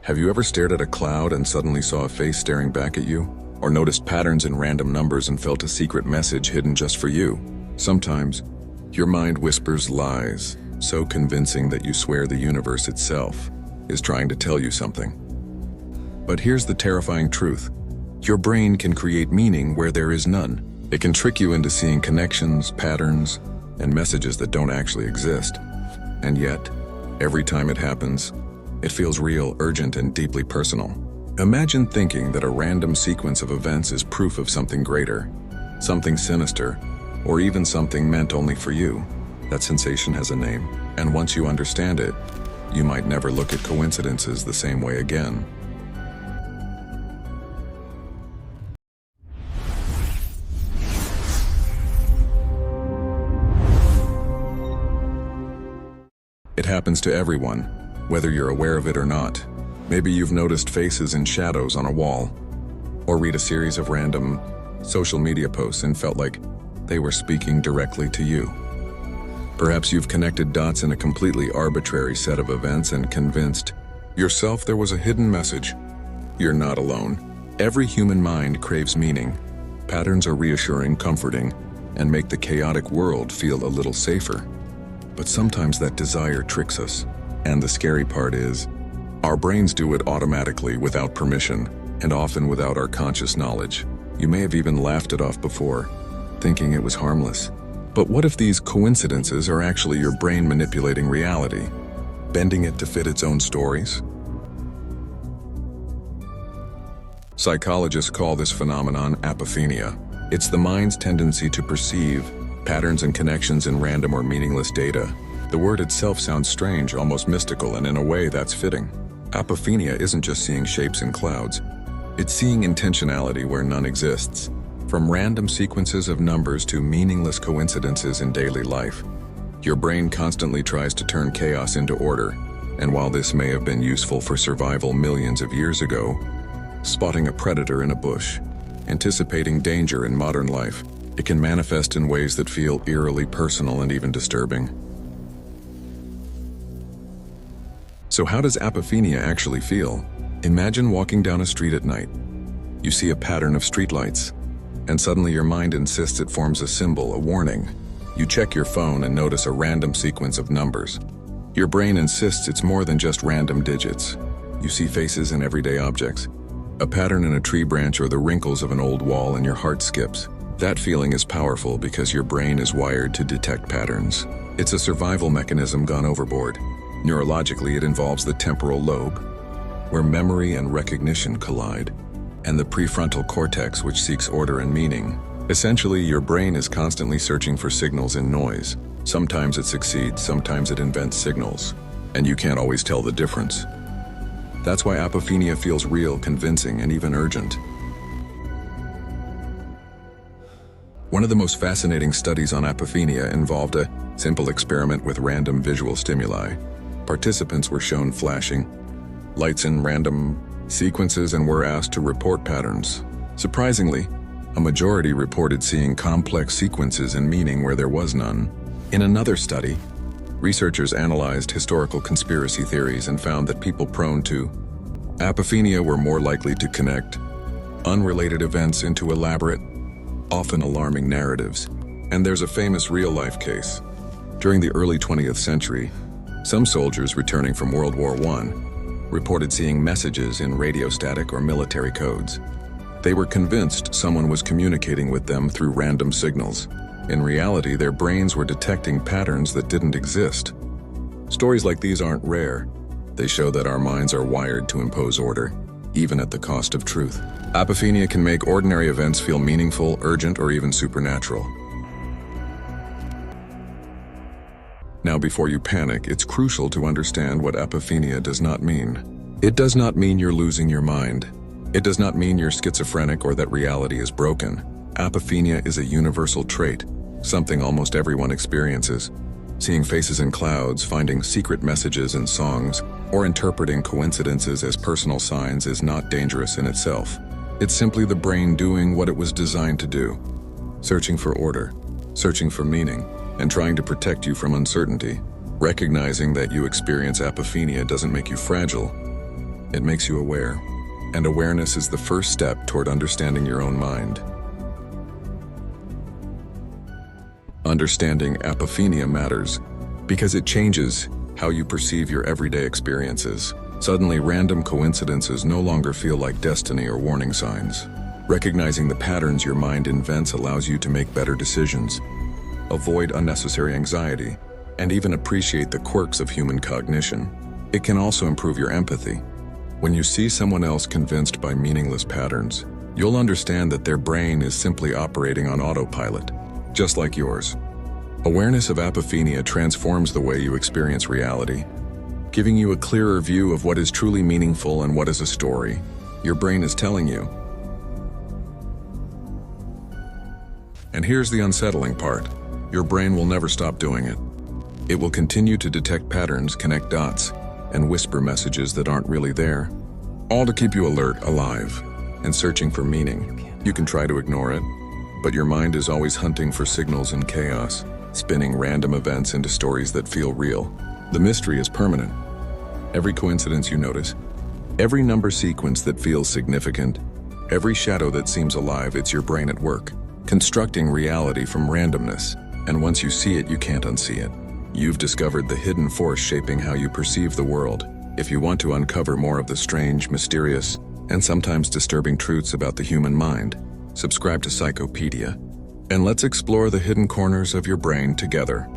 Have you ever stared at a cloud and suddenly saw a face staring back at you? Or noticed patterns in random numbers and felt a secret message hidden just for you? Sometimes, your mind whispers lies, so convincing that you swear the universe itself is trying to tell you something. But here's the terrifying truth. Your brain can create meaning where there is none. It can trick you into seeing connections, patterns, and messages that don't actually exist. And yet, every time it happens, it feels real, urgent, and deeply personal. Imagine thinking that a random sequence of events is proof of something greater, something sinister, or even something meant only for you. That sensation has a name, and once you understand it, you might never look at coincidences the same way again. It happens to everyone, whether you're aware of it or not. Maybe you've noticed faces and shadows on a wall, or read a series of random social media posts and felt like they were speaking directly to you. Perhaps you've connected dots in a completely arbitrary set of events and convinced yourself there was a hidden message. You're not alone. Every human mind craves meaning. Patterns are reassuring, comforting, and make the chaotic world feel a little safer. But sometimes that desire tricks us. And the scary part is, our brains do it automatically without permission, and often without our conscious knowledge. You may have even laughed it off before, thinking it was harmless. But what if these coincidences are actually your brain manipulating reality, bending it to fit its own stories? Psychologists call this phenomenon apophenia. It's the mind's tendency to perceive patterns and connections in random or meaningless data. The word itself sounds strange, almost mystical, and in a way that's fitting. Apophenia isn't just seeing shapes in clouds. It's seeing intentionality where none exists. From random sequences of numbers to meaningless coincidences in daily life, your brain constantly tries to turn chaos into order. And while this may have been useful for survival millions of years ago, spotting a predator in a bush, anticipating danger in modern life, it can manifest in ways that feel eerily personal and even disturbing. So how does apophenia actually feel? Imagine walking down a street at night. You see a pattern of streetlights, and suddenly your mind insists it forms a symbol, a warning. You check your phone and notice a random sequence of numbers. Your brain insists it's more than just random digits. You see faces in everyday objects, a pattern in a tree branch or the wrinkles of an old wall, and your heart skips. That feeling is powerful because your brain is wired to detect patterns. It's a survival mechanism gone overboard. Neurologically, it involves the temporal lobe, where memory and recognition collide, and the prefrontal cortex, which seeks order and meaning. Essentially, your brain is constantly searching for signals in noise. Sometimes it succeeds, sometimes it invents signals, and you can't always tell the difference. That's why apophenia feels real, convincing, and even urgent. One of the most fascinating studies on apophenia involved a simple experiment with random visual stimuli. Participants were shown flashing lights in random sequences and were asked to report patterns. Surprisingly, a majority reported seeing complex sequences and meaning where there was none. In another study, researchers analyzed historical conspiracy theories and found that people prone to apophenia were more likely to connect unrelated events into elaborate, often alarming narratives. And there's a famous real-life case. During the early 20th century, some soldiers returning from World War I reported seeing messages in radiostatic or military codes. They were convinced someone was communicating with them through random signals. In reality, their brains were detecting patterns that didn't exist. Stories like these aren't rare. They show that our minds are wired to impose order, even at the cost of truth. Apophenia can make ordinary events feel meaningful, urgent, or even supernatural. Now, before you panic, it's crucial to understand what apophenia does not mean. It does not mean you're losing your mind. It does not mean you're schizophrenic or that reality is broken. Apophenia is a universal trait, something almost everyone experiences. Seeing faces in clouds, finding secret messages in songs, or interpreting coincidences as personal signs is not dangerous in itself. It's simply the brain doing what it was designed to do, searching for order, searching for meaning, and trying to protect you from uncertainty. Recognizing that you experience apophenia doesn't make you fragile. It makes you aware, and awareness is the first step toward understanding your own mind. Understanding apophenia matters because it changes how you perceive your everyday experiences. Suddenly, random coincidences no longer feel like destiny or warning signs. Recognizing the patterns your mind invents allows you to make better decisions, avoid unnecessary anxiety, and even appreciate the quirks of human cognition. It can also improve your empathy. When you see someone else convinced by meaningless patterns, you'll understand that their brain is simply operating on autopilot, just like yours. Awareness of apophenia transforms the way you experience reality, giving you a clearer view of what is truly meaningful and what is a story your brain is telling you. And here's the unsettling part. Your brain will never stop doing it. It will continue to detect patterns, connect dots, and whisper messages that aren't really there, all to keep you alert, alive, and searching for meaning. You can try to ignore it, but your mind is always hunting for signals in chaos, spinning random events into stories that feel real. The mystery is permanent. Every coincidence you notice, every number sequence that feels significant, every shadow that seems alive, it's your brain at work, constructing reality from randomness. And once you see it, you can't unsee it. You've discovered the hidden force shaping how you perceive the world. If you want to uncover more of the strange, mysterious, and sometimes disturbing truths about the human mind, subscribe to Psychopedia, and let's explore the hidden corners of your brain together.